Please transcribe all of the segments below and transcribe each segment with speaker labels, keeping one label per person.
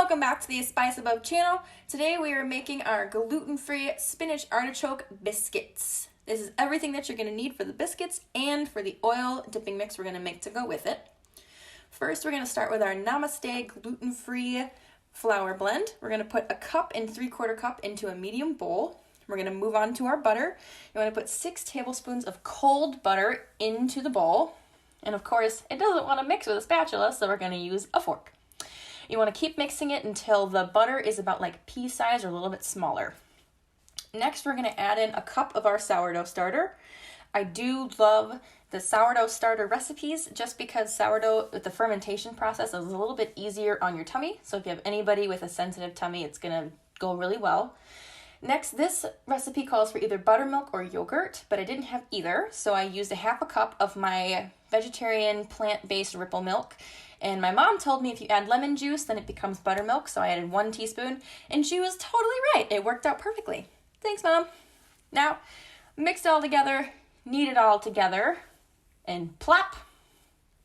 Speaker 1: welcome back to the A Spice Above channel. Today we are making our gluten-free spinach artichoke biscuits. This is everything that you're going to need for the biscuits and for the oil dipping mix we're going to make to go with it. First, we're going to start with our Namaste gluten-free flour blend. We're going to put a cup and 3/4 cup into a medium bowl. We're going to move on to our butter. You want to put 6 tablespoons of cold butter into the bowl. And of course, it doesn't want to mix with a spatula, so we're going to use a fork. You want to keep mixing it until the butter is about like pea size or a little bit smaller. Next, we're going to add in a cup of our sourdough starter. I do love the sourdough starter recipes just because sourdough with the fermentation process is a little bit easier on your tummy. So if you have anybody with a sensitive tummy, it's going to go really well. Next, this recipe calls for either buttermilk or yogurt, but I didn't have either, so I used a 1/2 cup of my vegetarian plant-based Ripple milk. And my mom told me if you add lemon juice, then it becomes buttermilk, so I added 1 teaspoon, and she was totally right. It worked out perfectly. Thanks, Mom. Now, mix it all together, knead it all together, and plop,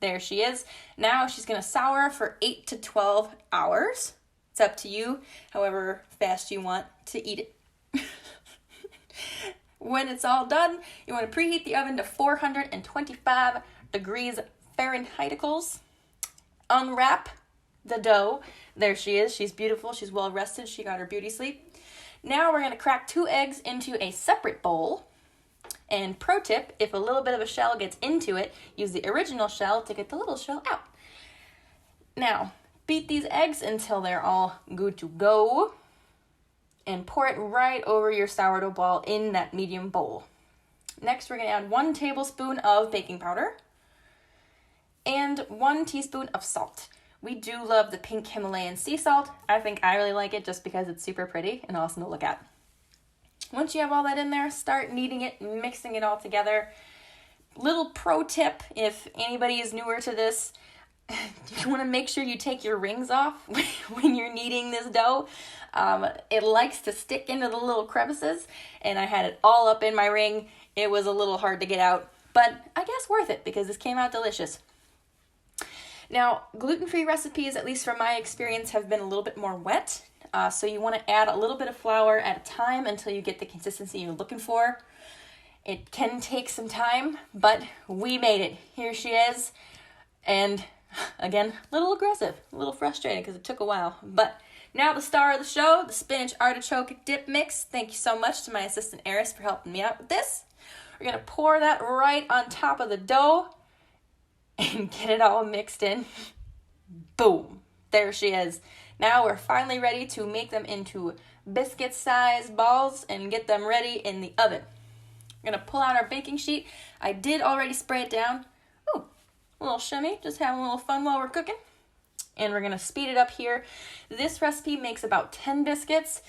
Speaker 1: there she is. Now she's going to sour for 8 to 12 hours. It's up to you, however fast you want to eat it. When it's all done, you want to preheat the oven to 425 degrees Fahrenheit. Unwrap the dough. There she is. She's beautiful. She's well rested. She got her beauty sleep. Now we're going to crack 2 eggs into a separate bowl. And pro tip, if a little bit of a shell gets into it, use the original shell to get the little shell out. Now, beat these eggs until they're all good to go. And pour it right over your sourdough ball in that medium bowl. Next, we're going to add 1 tablespoon of baking powder and 1 teaspoon of salt. We do love the pink Himalayan sea salt. I think I really like it just because it's super pretty and awesome to look at. Once you have all that in there, start kneading it and mixing it all together. Little pro tip, if anybody is newer to this, you want to make sure you take your rings off when you're kneading this dough. It likes to stick into the little crevices, and I had it all up in my ring. It was a little hard to get out, but I guess worth it because this came out delicious. Now, gluten-free recipes, at least from my experience, have been a little bit more wet, so you want to add a little bit of flour at a time until you get the consistency you're looking for. It can take some time, but we made it. Here she is, and again, a little aggressive, a little frustrated because it took a while. But now the star of the show, the spinach artichoke dip mix. Thank you so much to my assistant Eris for helping me out with this. We're going to pour that right on top of the dough and get it all mixed in. Boom. There she is. Now we're finally ready to make them into biscuit-sized balls and get them ready in the oven. We're going to pull out our baking sheet. I did already spray it down. Ooh. A little shimmy, just having a little fun while we're cooking. And we're going to speed it up here. This recipe makes about 10 biscuits,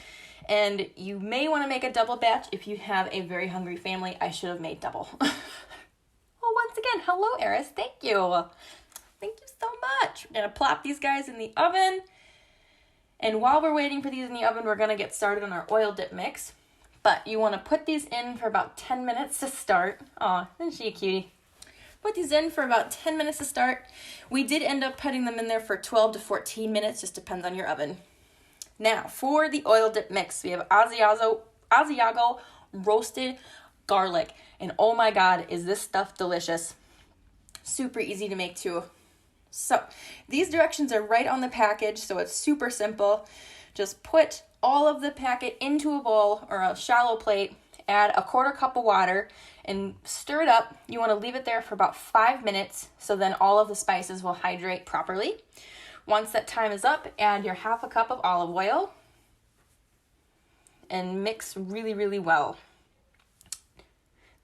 Speaker 1: and you may want to make a double batch if you have a very hungry family. I should have made double. Well, once again, hello, Eris. Thank you. Thank you so much. We're going to plop these guys in the oven. And while we're waiting for these in the oven, we're going to get started on our oil dip mix. But you want to put these in for about 10 minutes to start. Aw, isn't she a cutie? Put these in for about 10 minutes to start. We did end up putting them in there for 12 to 14 minutes, just depends on your oven. Now, for the oil dip mix, we have Asiago roasted garlic. And oh my God, is this stuff delicious. Super easy to make too. So, these directions are right on the package, so it's super simple. Just put all of the packet into a bowl or a shallow plate, add 1/4 cup of water, and stir it up. You want to leave it there for about 5 minutes so then all of the spices will hydrate properly. Once that time is up, add your 1/2 cup of olive oil and mix really, really well.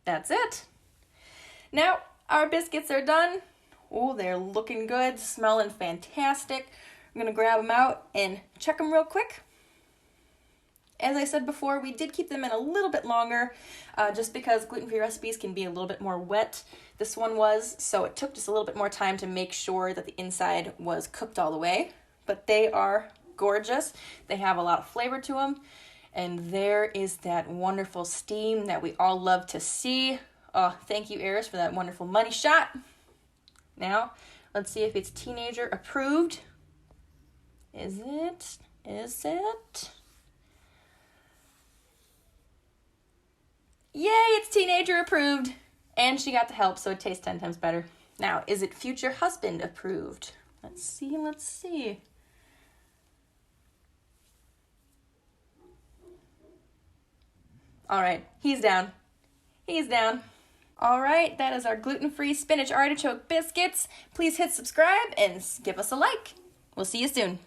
Speaker 1: That's it. Now our biscuits are done. Oh, they're looking good, smelling fantastic. I'm going to grab them out and check them real quick. As I said before, we did keep them in a little bit longer just because gluten-free recipes can be a little bit more wet. This one was, so it took just a little bit more time to make sure that the inside was cooked all the way. But they are gorgeous. They have a lot of flavor to them. And there is that wonderful steam that we all love to see. Oh, thank you, Eris, for that wonderful money shot. Now, let's see if it's teenager approved. Is it? Is it? Yay, it's teenager approved. And she got the help, so it tastes 10 times better. Now, is it future husband approved? Let's see, let's see. All right, he's down. He's down. All right, that is our gluten-free spinach artichoke biscuits. Please hit subscribe and give us a like. We'll see you soon.